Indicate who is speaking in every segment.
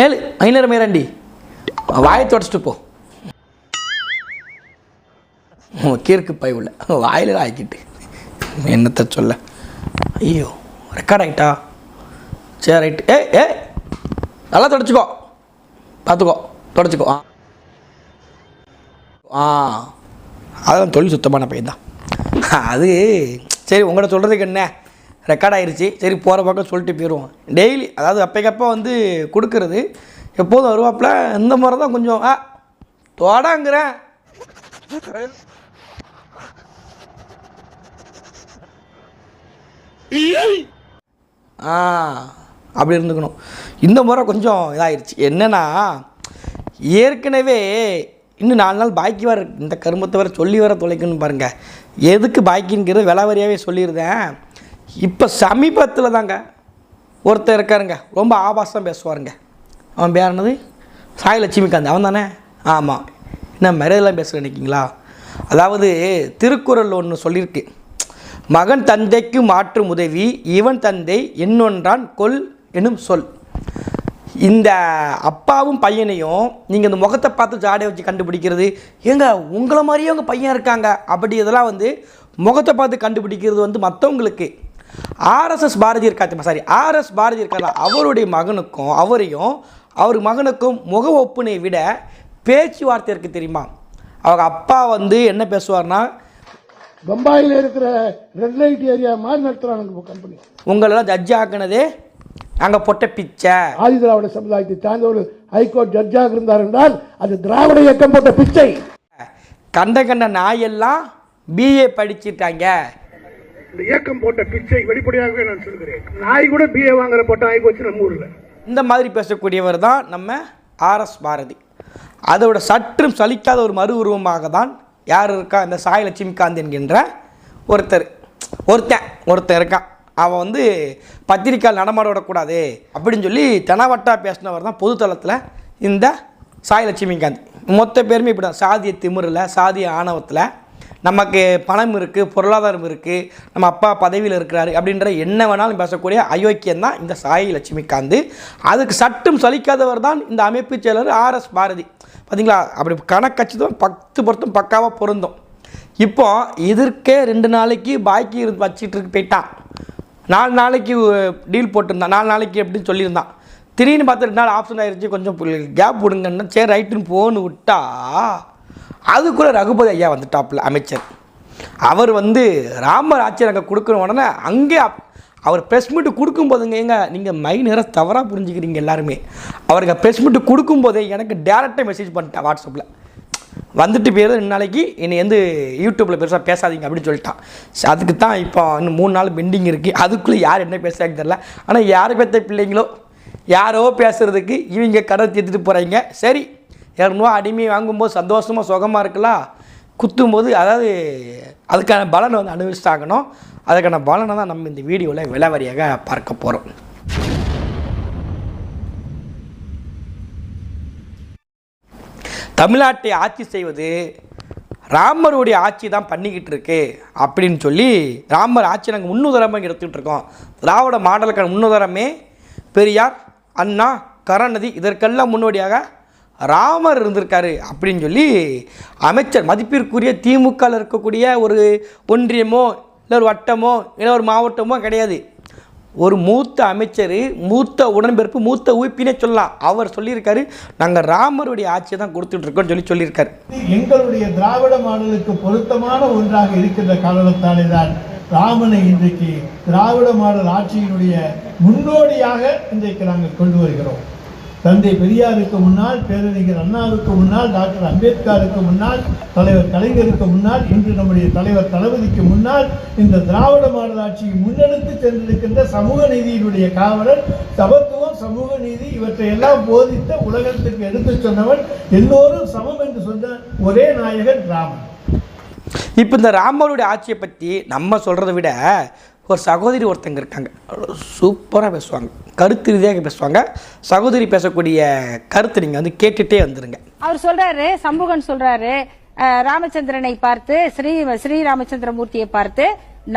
Speaker 1: ஏழு ஐநூறு மேராண்டி வாயை தொடச்சிட்டு போ. கீருக்கு பை உள்ள வாயில் ஆக்கிட்டு என்னத்தை சொல்ல. ஐயோ ரெக்கார்ட் ஆகிட்டா. சரி ரைட்டு. ஏ நல்லா தொடச்சிக்கோ, பார்த்துக்கோ, தொடச்சிக்கோ. அதெல்லாம் தொழில் சுத்தமான பையன் தான் அது. சரி உங்கள்கிட்ட சொல்கிறதுக்கு என்ன, ரெக்கார்ட் ஆகிருச்சு. சரி போகிற பக்கம் சொல்லிட்டு போயிடுவோம். டெய்லி அதாவது அப்பைக்கப்போ வந்து கொடுக்கறது எப்போதும் வருவாப்பில். இந்த முறை தான் கொஞ்சம் தோடாங்கிறேன். அப்படி இருந்துக்கணும். இந்த முறை கொஞ்சம் இதாகிருச்சு. என்னென்னா ஏற்கனவே இன்னும் 4 நாள் பாக்கி வர இந்த கருமத்தை வர சொல்லி வர தொலைக்கணும்னு பாருங்கள். எதுக்கு பாக்கிங்கிறது விலாவரியாகவே சொல்லியிருந்தேன். இப்போ சமீபத்தில் தாங்க ஒருத்தர் இருக்காருங்க, ரொம்ப ஆபாசம் பேசுவாருங்க. அவன் பேர் என்னது, சாய் லட்சுமிகாந்த். அவன் தானே? ஆமாம். என்ன மரியாதைலாம் பேசுகிறேன் நினைக்கிங்களா? அதாவது திருக்குறள் ஒன்று சொல்லியிருக்கு, மகன் தந்தைக்கு மாற்றும் உதவி இவன் தந்தை என்னொன்றான் கொல் எனும் சொல். இந்த அப்பாவும் பையனையும் நீங்கள் இந்த முகத்தை பார்த்து ஜாடையை வச்சு கண்டுபிடிக்கிறது, ஏங்க உங்களை மாதிரியே உங்கள் பையன் இருக்காங்க அப்படி இதெல்லாம் வந்து முகத்தை பார்த்து கண்டுபிடிக்கிறது வந்து மற்றவங்களுக்கு. ஆர்எஸ் பாரதி இருக்காரு, அவருடைய மகனுக்கும் அவர் மகனுக்கும் முக ஒப்புனை விட பேச்சுவார்த்தை இருக்குது தெரியுமா? அவங்க அப்பா வந்து என்ன பேசுவார்னா,
Speaker 2: பம்பாயில் இருக்கிற ரெட் லைட் ஏரியா மாதிரி நடத்துறாங்க கம்பெனி.
Speaker 1: உங்களெல்லாம் ஜட்ஜ் ஆக்கினதே அங்கே பொட்ட பிச்சை.
Speaker 2: ஆதி திராவிட சமுதாயத்தை சார்ந்த ஒரு ஹைகோர்ட் ஜட்ஜாக இருந்தார் என்றால் அது திராவிட இயக்கம் போட்ட பிச்சை.
Speaker 1: கண்ட நாயெல்லாம் பிஏ படிச்சுட்டாங்க.
Speaker 2: இந்த இயக்கம் போட்ட பிச்சை வெளிப்படையாகவே நான் சொல்கிறேன். நாய் கூட பிஏ வாங்குற போட்ட ஆகி போச்சு நம்ம ஊரில். இந்த
Speaker 1: மாதிரி பேசக்கூடியவர் தான் நம்ம ஆர்எஸ் பாரதி. அதோட சற்றும் சலிக்காத ஒரு மறு உருவமாக தான் யார் இருக்கா, இந்த சாய் லட்சுமிகாந்த் என்கின்ற ஒருத்தன் இருக்கான். அவன் வந்து பத்திரிக்கையால் நடமாட விடக்கூடாது அப்படின்னு சொல்லி தெனாவட்டா பேசினவர் தான் பொதுத்தளத்தில் இந்த சாய் லட்சுமிகாந்த். மொத்த பேருமே இப்படி தான், சாதிய திமிரில், சாதிய ஆணவத்தில், நமக்கு பணம் இருக்குது, பொருளாதாரம் இருக்குது, நம்ம அப்பா பதவியில் இருக்கிறாரு அப்படின்ற என்ன வேணாலும் பேசக்கூடிய அயோக்கியம் தான் இந்த சாய் லட்சுமிகாந்த். அதுக்கு சற்றும் சலிக்காதவர் தான் இந்த அமைப்பு செயலர் ஆர்எஸ் பாரதி. பார்த்தீங்களா, அப்படி கணக்கச்சிதம் 10% பக்காவாக பொருந்தும். இப்போ இதற்கே 2 நாளைக்கு பாக்கி வச்சுட்டு போயிட்டான். 4 நாளைக்கு டீல் போட்டிருந்தான், 4 நாளைக்கு எப்படின்னு சொல்லியிருந்தான். திடீர்னு பார்த்து 2 நாள் ஆப்ஷன் ஆகிடுச்சு, கொஞ்சம் கேப் விடுங்கன்னா சரி ரைட்டுன்னு போன்னு விட்டா அதுக்குள்ளே ரகுபதி ஐயா வந்துட்டாப்புல அமைச்சர். அவர் வந்து ராமர் ஆட்சி நாங்கள் கொடுக்குற உடனே அங்கே அவர் ப்ரெஸ் மீட்டு கொடுக்கும்போதுங்க, ஏங்க நீங்கள் மைனரை தவறாக புரிஞ்சுக்கிறீங்க எல்லாருமே. அவருக்கு ப்ரெஸ் மீட்டு கொடுக்கும்போதே எனக்கு டேரெக்டாக மெசேஜ் பண்ணிட்டேன் வாட்ஸ்அப்பில், வந்துட்டு போயிடுது 2 நாளைக்கு என்னை வந்து யூடியூப்பில் பெருசாக பேசாதீங்க அப்படின்னு சொல்லிட்டான். அதுக்கு தான் இப்போ இன்னும் 3 நாள் பெண்டிங் இருக்குது. அதுக்குள்ளே யார் என்ன பேசுகிறாங்க தெரில. ஆனால் யார் பெற்ற பிள்ளைங்களோ யாரோ பேசுகிறதுக்கு இவங்க கடை தீர்த்துட்டு போகிறாங்க. சரி, 200 அடிமை வாங்கும்போது சந்தோஷமாக சுகமாக இருக்கலாம், குத்தும்போது அதாவது அதுக்கான பலனை வந்து அனுபவிச்சாகணும். அதுக்கான பலனை தான் நம்ம இந்த வீடியோவில் விலாவரியாக பார்க்க போகிறோம். தமிழ்நாட்டை ஆட்சி செய்வது ராமருடைய ஆட்சி தான் பண்ணிக்கிட்டு இருக்கு அப்படின்னு சொல்லி ராமர் ஆட்சி நாங்கள் முன்னுதாரணமாக எடுத்துக்கிட்டு இருக்கோம். திராவிட மாடலுக்கான முன்னுதாரணமே பெரியார், அண்ணா, கருணாநிதி, இதற்கெல்லாம் முன்னோடியாக ராமர் இருந்திருக்காரு அப்படின்னு சொல்லி அமைச்சர், மதிப்பிற்குரிய திமுகவில் இருக்கக்கூடிய ஒரு ஒன்றியமோ இல்லை ஒரு வட்டமோ இல்லை ஒரு மாவட்டமோ கிடையாது, ஒரு மூத்த அமைச்சர், மூத்த உடன்பிறப்பு, மூத்த உறுப்பினே சொல்லலாம், அவர் சொல்லியிருக்காரு நாங்கள் ராமருடைய ஆட்சியை தான் கொடுத்துட்ருக்கோன்னு சொல்லியிருக்காரு.
Speaker 3: எங்களுடைய திராவிட மாடலுக்கு பொருத்தமான ஒன்றாக இருக்கின்ற காரணத்தாலே தான் ராமனை இன்றைக்கு திராவிட மாடல் ஆட்சியினுடைய முன்னோடியாக இன்றைக்கு நாங்கள் கொண்டு வருகிறோம். தந்தை பெரியாருக்கு முன்னால், பேரறிஞர் அண்ணாவுக்கு முன்னால், டாக்டர் அம்பேத்கருக்கு முன்னால், தலைவர் கலைஞருக்கு முன்னால், இன்று நம்முடைய தலைவர் தளபதிக்கு முன்னால் இந்த திராவிட மாடல் ஆட்சியை முன்னெடுத்து சென்றிருக்கின்ற சமூக நீதியினுடைய காவலர், சமத்துவம், சமூக நீதி இவற்றை எல்லாம் போதித்த உலகத்திற்கு எடுத்து சொன்னவன், எல்லோரும் சமம் என்று சொன்ன ஒரே நாயகன் ராமன்.
Speaker 1: இப்போ இந்த ராமருடைய ஆட்சியை பற்றி நம்ம சொல்கிறத விட ஒரு சகோதரி ஒருத்தங்க இருக்காங்க, சூப்பராக பேசுவாங்க, கருத்து ரீதியாக பேசுவாங்க. சகோதரி பேசக்கூடிய கருத்து நீங்கள் வந்து கேட்டுகிட்டே வந்துடுங்க.
Speaker 4: அவர் சொல்கிறாரு, சமூகன் சொல்கிறாரு, ராமச்சந்திரனை பார்த்து, ஸ்ரீ ராமச்சந்திரமூர்த்தியை பார்த்து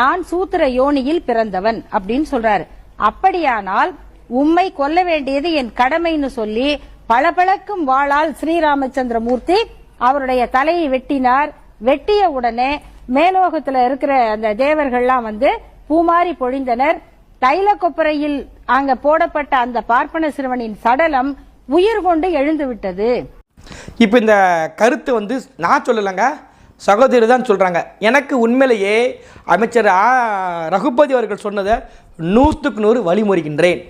Speaker 4: நான் சூத்திர யோனியில் பிறந்தவன் அப்படின்னு சொல்கிறாரு. அப்படியானால் உம்மை கொல்ல வேண்டியது என் கடமைன்னு சொல்லி பளபளக்கும் வாளால் ஸ்ரீராமச்சந்திரமூர்த்தி அவருடைய தலையை வெட்டினார். வெட்டிய உடனே மேலோகத்துல இருக்கிற அந்த தேவர்கள்லாம் வந்து பூமாரி பொழிந்தனர். தைல கொப்பரையில் அங்க போடப்பட்ட அந்த பார்ப்பன சிறுவனின் சடலம் உயிர் கொண்டு எழுந்து விட்டது.
Speaker 1: இப்போ இந்த கருத்து வந்து நான் சொல்லலைங்க, சகோதரி தான் சொல்கிறாங்க. எனக்கு உண்மையிலேயே அமைச்சர் ரகுபதி அவர்கள் சொன்னதை 100க்கு 100 வழிமுறைகின்றேன்.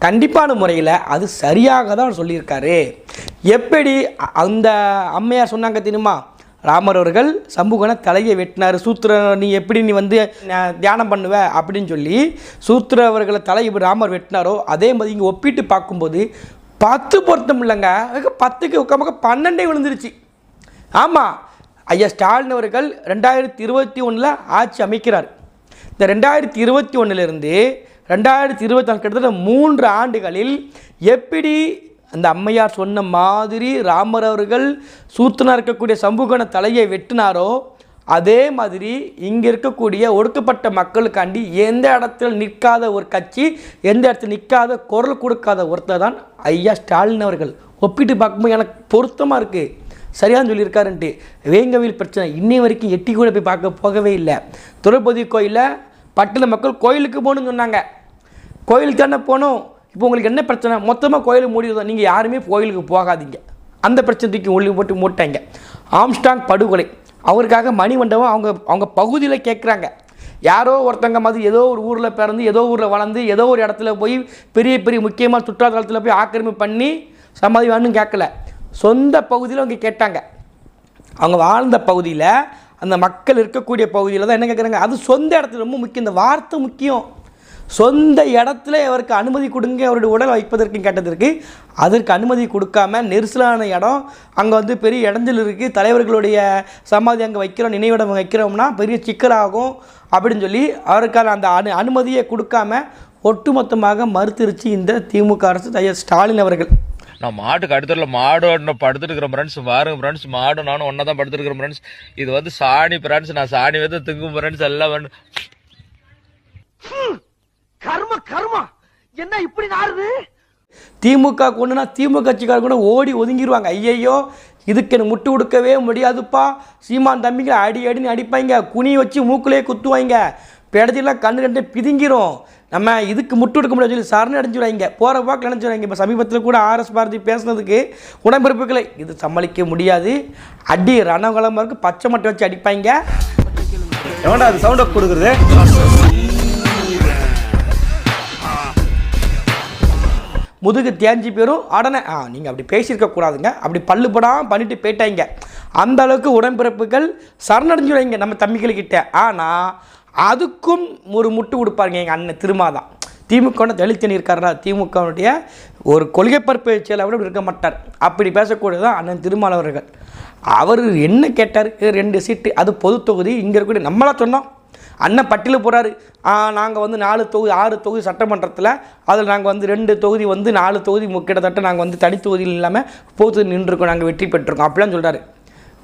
Speaker 1: கண்டிப்பான முறையில் அது சரியாக தான் சொல்லியிருக்காரு. எப்படி அந்த அம்மையார் சொன்னாங்க தெரியுமா, ராமர் அவர்கள் சம்புகனை தலையை வெட்டினார், சூத்திர நீ எப்படி நீ வந்து தியானம் பண்ணுவ அப்படின்னு சொல்லி சூத்திர அவர்களை தலையை ராமர் வெட்டினாரோ அதே மாதிரி இங்கே ஒப்பிட்டு பார்க்கும்போது 10 பொருத்தம் இல்லைங்க, 10க்கு உட்காம 12 விழுந்துருச்சு. ஆமாம், ஐயா ஸ்டாலின் அவர்கள் 2021 ஆட்சி அமைக்கிறார். இந்த 2021 2024 கிட்டத்தட்ட 3 ஆண்டுகளில் எப்படி அந்த அம்மையார் சொன்ன மாதிரி ராமர் அவர்கள் சூத்தனாக இருக்கக்கூடிய சம்புகன தலையை வெட்டினாரோ அதே மாதிரி இங்கே இருக்கக்கூடிய ஒடுக்கப்பட்ட மக்களுக்காண்டி எந்த இடத்துல நிற்காத ஒரு கட்சி, எந்த இடத்துல நிற்காத குரல் கொடுக்காத ஒருத்தர் தான் ஐயா ஸ்டாலின் அவர்கள். ஒப்பிட்டு பார்க்கும்போது எனக்கு பொருத்தமாக இருக்குது, சரியாக சொல்லியிருக்காருன்ட்டு. வேங்கவில் பிரச்சனை இன்னை வரைக்கும் எட்டி கூட போய் பார்க்க போகவே இல்லை. திரௌபதி கோயிலில் பட்டின மக்கள் கோயிலுக்கு போகணுன்னு சொன்னாங்க. கோயிலுக்கு தானே போகணும். இப்போ உங்களுக்கு என்ன பிரச்சனை, மொத்தமாக கோயிலுக்கு மூடிடுதோம், நீங்கள் யாருமே கோயிலுக்கு போகாதீங்க, அந்த பிரச்சனைக்கு உள்ளே போட்டு மூட்டாங்க. ஆம்ஸ்டாங் படுகொலை, அவருக்காக மணிமண்டபம் அவங்க பகுதியில் கேட்குறாங்க. யாரோ ஒருத்தங்க மாதிரி ஏதோ ஒரு ஊரில் பிறந்து ஏதோ ஊரில் வளர்ந்து ஏதோ ஒரு இடத்துல போய் பெரிய பெரிய முக்கியமான சுற்றுலாத்தலத்தில் போய் ஆக்கிரமிப்பு பண்ணி சமாதி வேணும்னு கேட்கல, சொந்த பகுதியில் அவங்க கேட்டாங்க. அவங்க வாழ்ந்த பகுதியில் அந்த மக்கள் இருக்கக்கூடிய பகுதியில் தான் என்ன கேட்குறாங்க, அது சொந்த இடத்துல ரொம்ப முக்கியம். இந்த வார்த்தை முக்கியம். சொந்த இடத்துல அவருக்கு அனுமதி கொடுங்க அவருடைய உடல் வைப்பதற்கு கேட்டதற்கு அதற்கு அனுமதி கொடுக்காம நெரிசலான இடம், அங்கே வந்து பெரிய இடஞ்சல் இருக்குது, தலைவர்களுடைய சமாதி அங்கே வைக்கிறோம், நினைவிடம் வைக்கிறோம்னா பெரிய சிக்கலாகும் அப்படின்னு சொல்லி அவருக்கான அந்த அனுமதியை கொடுக்காம ஒட்டுமொத்தமாக மறுத்துருச்சு இந்த திமுக அரசு, ஐயா ஸ்டாலின் அவர்கள்.
Speaker 5: நான் மாட்டுக்கு அடுத்தல மாடு படுத்துட்டு இருக்கிற ஃப்ரெண்ட்ஸ் பாருங்க ஃப்ரெண்ட்ஸ், மாடு நானும் ஒன்னா தான் படுத்துட்டு இருக்கிற ஃப்ரெண்ட்ஸ். இது வந்து சாணி ஃப்ரெண்ட்ஸ், நான் சாணி வந்து திங்கும் ஃப்ரெண்ட்ஸ் எல்லாம்
Speaker 6: கர்மா என்ன இப்படி நாருது.
Speaker 1: திமுக கொண்டுனா திமுக கட்சிக்காரர் கூட ஓடி ஒதுங்கிடுவாங்க. ஐயையோ இதுக்கு எனக்கு முட்டு கொடுக்கவே முடியாதுப்பா, சீமான் தம்பிங்க அடி அடின்னு அடிப்பாங்க, குனி வச்சு மூக்குலேயே குத்துவாங்க, பிடச்செல்லாம் கண்ணு பிதுங்கிரும், நம்ம இதுக்கு முட்டு கொடுக்க முடியாது சொல்லி சரண் அடைஞ்சுடுவாங்க, போகிற பார்க்க நினச்சிடுவாங்க. இப்போ சமீபத்தில் கூட RS பாரதி பேசுனதுக்கு உடம்பிறப்புகளை இது சமாளிக்க முடியாது, அடி ரணகுலமாக பச்சை மட்டை வச்சு அடிப்பாங்க.
Speaker 7: எவன்டா அது சவுண்ட் அப் கொடுக்குறது?
Speaker 1: முதுகு தேஞ்சி போயிடும். உடனே நீங்கள் அப்படி பேசியிருக்க கூடாதுங்க, அப்படி பல்லுப்படாமல் பண்ணிட்டு போயிட்டாங்க. அந்த அளவுக்கு உடன்பிறப்புகள் சரணடைஞ்சுடுவாங்க நம்ம தம்பிகளுக்கிட்ட. ஆனால் அதுக்கும் ஒரு முட்டு கொடுப்பாருங்க எங்கள் அண்ணன் திருமாதான். திமுக தெளித்தனி இருக்காரா, திமுகவுடைய ஒரு கொள்கை பரப்பு செயலாளர் கூட இருக்க மாட்டார். அப்படி பேசக்கூடியதான் அண்ணன் திருமாவளவர்கள். அவர் என்ன கேட்டார், 2 சீட்டு, அது பொது தொகுதி, இங்கே இருக்கக்கூடிய நம்மளாம் சொன்னோம். அண்ணன் பட்டியலில் போகிறாரு, நாங்கள் வந்து 4 தொகுதி 6 தொகுதி சட்டமன்றத்தில், அதில் நாங்கள் வந்து 2 தொகுதி வந்து 4 தொகுதி கிட்டத்தட்ட நாங்கள் வந்து தனி தொகுதியில் இல்லாமல் பொது நின்றுருக்கோம், நாங்கள் வெற்றி பெற்றிருக்கோம் அப்படிலாம் சொல்கிறாரு.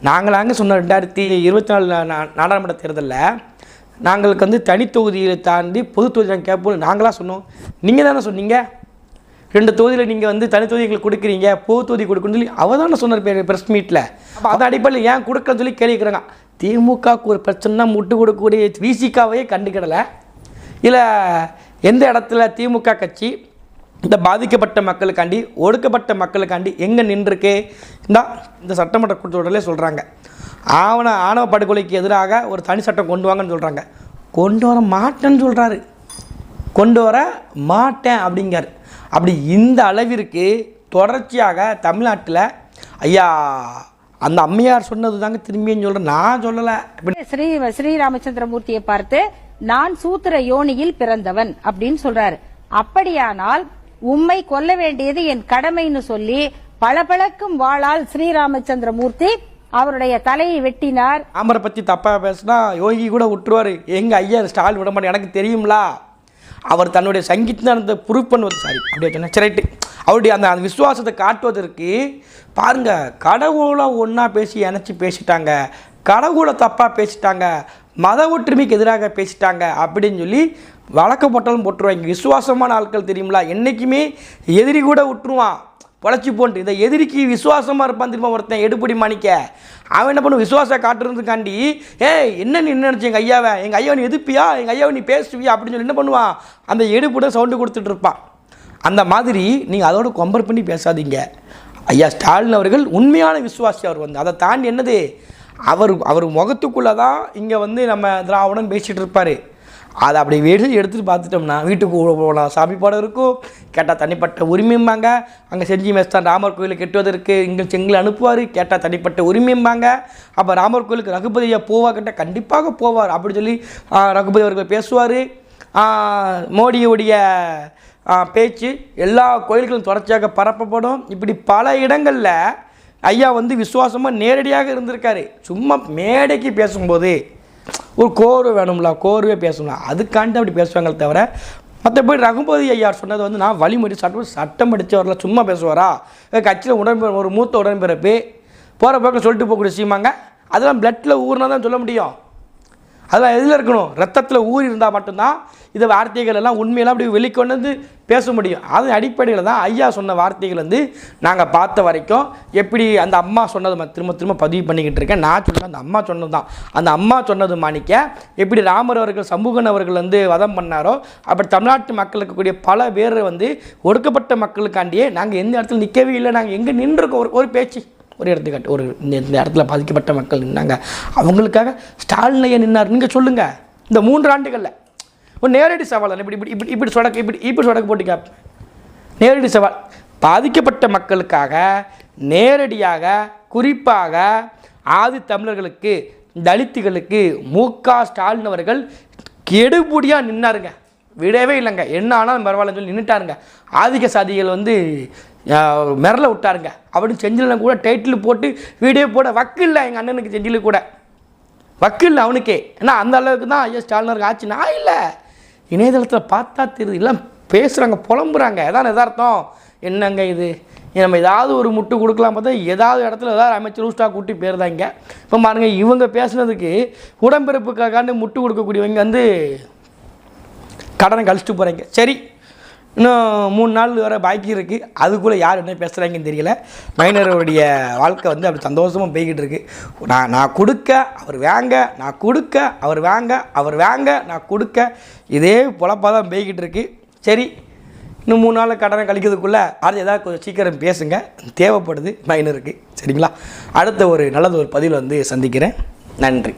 Speaker 1: நாங்களாங்க சொன்னோம் 2024 நாடாளுமன்ற தேர்தலில் நாங்களுக்கு வந்து தனி தொகுதியை தாண்டி பொது தொகுதி நாங்கள் கேட்போம் நாங்களாம் சொன்னோம். நீங்கள் தானே சொன்னீங்க 2 தொகுதியில் நீங்கள் வந்து தனி தொகுதிகள் கொடுக்குறீங்க, பொது தொகுதி கொடுக்குன்னு சொல்லி அவர் தானே சொன்னார் ப்ரெஸ் மீட்டில். அப்போ அதை அடிப்படையில் ஏன் கொடுக்கன்னு சொல்லி கேள்விக்கிறாங்க. திமுகவுக்கு ஒரு பிரச்சனை முட்டு கொடுக்கக்கூடிய விசிகாவையே கண்டுக்கிடலை. இல்லை எந்த இடத்துல திமுக கட்சி இந்த பாதிக்கப்பட்ட மக்களுக்காண்டி ஒடுக்கப்பட்ட மக்களுக்காண்டி எங்கே நின்றுருக்கு, இந்த சட்டமன்ற கூட்டத்தொடரிலே சொல்கிறாங்க. ஆணவ படுகொலைக்கு எதிராக ஒரு தனி சட்டம் கொண்டு வாங்கன்னு சொல்கிறாங்க. கொண்டு வர மாட்டேன்னு சொல்கிறாரு, கொண்டு வர மாட்டேன் அப்படிங்கார். அப்படி இந்த அளவிற்கு தொடர்ச்சியாக தமிழ்நாட்டில் ஐயா அந்த அம்மையார் சொன்னது தாங்க திரும்பியும் சொல்கிறேன், நான் சொல்லலை.
Speaker 4: ஸ்ரீராமச்சந்திரமூர்த்தியை பார்த்து நான் சூத்திர யோனியில் பிறந்தவன் அப்படின்னு சொல்றாரு. அப்படியானால் உம்மை கொல்ல வேண்டியது என் கடமைன்னு சொல்லி பளபளக்கும் வாளால் ஸ்ரீராமச்சந்திரமூர்த்தி அவருடைய தலையை வெட்டினார்.
Speaker 1: ராமரை பற்றி தப்பாக பேசினா யோகி கூட விட்டுருவார், எங்கள் ஐயா ஸ்டாலின் விட மாட்டேன், எனக்கு தெரியுங்களா, அவர் தன்னுடைய சங்கீதத்தை ப்ரூவ் பண்ணுவது சாரி அப்படியே சொன்ன சரிட்டு அவருடைய அந்த விசுவாசத்தை காட்டுவதற்கு பாருங்கள், கடவுளை ஒன்றா பேசி இணைச்சி பேசிட்டாங்க, கடவுளை தப்பாக பேசிட்டாங்க, மத ஒற்றுமைக்கு எதிராக பேசிட்டாங்க அப்படின்னு சொல்லி வழக்கப்பட்டாலும் போட்டுருவாங்க. விசுவாசமான ஆட்கள் தெரியுங்களா, என்றைக்குமே எதிரி கூட விட்டுருவான் பொழைச்சி போன்ட்டு. இந்த எதிரிக்கு விசுவாசமாக இருப்பான் தெரியுமா ஒருத்தன், எடுப்படி மாணிக்க. அவன் என்ன பண்ணும், விசுவாசம் காட்டுறதுக்காண்டி என்ன நீ நினச்சி எங்கள் ஐயாவை நீ எதிர்ப்பியா, எங்கள் ஐயாவை நீ பேசுவியா அப்படின்னு சொல்லி என்ன பண்ணுவான், அந்த எடுப்புட சவுண்டு கொடுத்துட்டு இருப்பான். அந்த மாதிரி நீங்கள் அதோட கம்பேர் பண்ணி பேசாதீங்க. ஐயா ஸ்டாலின் அவர்கள் உண்மையான விசுவாசி. அவர் வந்து அதை தாண்டி என்னது, அவர் முகத்துக்குள்ளே தான் இங்கே வந்து நம்ம திராவிடன் பேசிகிட்டு இருப்பார். அதை அப்படி வெளியே எடுத்துகிட்டு பார்த்துட்டோம்னா வீட்டுக்கு போகலாம், சாமி பாடம் இருக்கும், கேட்டால் தனிப்பட்ட உரிமைம்பாங்க. அங்கே செஞ்சி மேஸ்தான் ராமர் கோயிலுக்கு கெட்டுவதற்கு இங்கே செங்கல் அனுப்புவார், கேட்டால் தனிப்பட்ட உரிமைம்பாங்க. அப்போ ராமர் கோயிலுக்கு ரகுபதியை போவா கேட்டால் கண்டிப்பாக போவார் அப்படி சொல்லி ரகுபதி அவர்கள் பேசுவார். மோடியுடைய பேச்சு எல்லா கோயில்களும் தொடர்ச்சியாக பரப்பப்படும். இப்படி பல இடங்களில் ஐயா வந்து விசுவாசமாக நேரடியாக இருந்திருக்காரு. சும்மா மேடைக்கு பேசும்போது ஒரு கோர்வை வேணும்ல, கோர்வே பேசணும், அதுக்காண்டி அப்படி பேசுவாங்களே தவிர மற்றபடி ரகுபதி ஐயா சொன்னது வந்து நான் வழிமுறை சட்டம் படித்தவரில் சும்மா பேசுவாரா, கட்சியில் ஒரு மூத்த உடன்பிறப்பு போகிற பக்கம் சொல்லிட்டு போகக்கூடிய விஷயமாங்க. அதெல்லாம் பிளட்டில் ஊறினா தான் சொல்ல முடியும். அதெல்லாம் எதில் இருக்கணும், ரத்தத்தில் ஊறி இருந்தால் மட்டும்தான் இந்த வார்த்தைகள் எல்லாம் உண்மையெல்லாம் அப்படி வெளிக்கொண்டு வந்து பேச முடியும். அதன் அடிப்படையில் தான் ஐயா சொன்ன வார்த்தைகள் வந்து நாங்கள் பார்த்த வரைக்கும் எப்படி அந்த அம்மா சொன்னது திரும்ப திரும்ப பதிவு பண்ணிக்கிட்டு இருக்கேன். நான் சொல்ல அந்த அம்மா சொன்னது தான், அந்த அம்மா சொன்னது மாணிக்க எப்படி ராமர் அவர்கள் சமூகன் அவர்கள் வந்து வதம் பண்ணாரோ அப்படி தமிழ்நாட்டு மக்களுக்கு கூடிய பல பேர் வந்து ஒடுக்கப்பட்ட மக்களுக்காண்டியே நாங்கள் எந்த இடத்துல நிற்கவே இல்லை, நாங்கள் எங்கே நின்றுருக்கோம். ஒரு பேச்சு ஒரு எடுத்துக்காட்டு, ஒரு இந்த இடத்துல பாதிக்கப்பட்ட மக்கள் நின்னாங்க, அவங்களுக்காக ஸ்டாலின் ஐயா நின்னார். நீங்கள் சொல்லுங்கள், இந்த 3 ஆண்டுகளில் ஒரு நேரடி சவால் இப்படி இப்படி இப்படி இப்படி சொடக்கு இப்படி சொடக்கு போட்டு கேட்பேன். நேரடி சவால் பாதிக்கப்பட்ட மக்களுக்காக நேரடியாக குறிப்பாக ஆதி தமிழர்களுக்கு தலித்துகளுக்கு மு.க. ஸ்டாலின் அவர்கள் கெடுபடியாக நின்னாருங்க, விடவே இல்லைங்க. என்ன ஆனாலும் பரவாயில்லன்னு சொல்லி நின்றுட்டாருங்க. ஆதிக்க சாதிகள் வந்து மிரள விட்டாருங்க. அப்படின்னு செஞ்சில் கூட டைட்டில் போட்டு வீடியோ போட வக்கில்லை எங்கள் அண்ணனுக்கு, செஞ்சில் கூட வக்கில்லை அவனுக்கே. ஏன்னா அந்த அளவுக்கு தான் ஐயா ஸ்டாலினருக்கு ஆச்சு. நான் இல்லை, இணையதளத்தில் பார்த்தா தெரியுது, எல்லாம் பேசுகிறாங்க, புலம்புறாங்க. எதான் எதார்த்தம் என்னங்க இது, நம்ம ஏதாவது ஒரு முட்டு கொடுக்கலாம் பார்த்தா ஏதாவது இடத்துல ஏதாவது அமைச்சர் ரூஸ்டாக கூட்டி போயிருந்தாங்க. இப்போ பாருங்க, இவங்க பேசுனதுக்கு உடம்பிறப்புக்காக முட்டு கொடுக்கக்கூடியவங்க வந்து கடனை கழிச்சிட்டு போகிறீங்க. சரி, இன்னும் 3 நாள் வர பாக்கி இருக்குது, அதுக்குள்ளே யார் என்ன பேசுகிறாங்கன்னு தெரியல. மைனருடைய வாழ்க்கை வந்து அப்படி சந்தோஷமாக போய்கிட்டு இருக்குது. நான் கொடுக்க அவர் வாங்க, நான் கொடுக்க அவர் வாங்க, அவர் வாங்க நான் கொடுக்க, இதே பொழப்பாக தான் போய்கிட்டு இருக்குது. சரி, இன்னும் 3 நாள் கடனை கழிக்கிறதுக்குள்ளே அது ஏதாவது கொஞ்சம் சீக்கிரம் பேசுங்க, தேவைப்படுது மைனருக்கு. சரிங்களா, அடுத்த ஒரு நல்லது ஒரு பதிவில் வந்து சந்திக்கிறேன். நன்றி.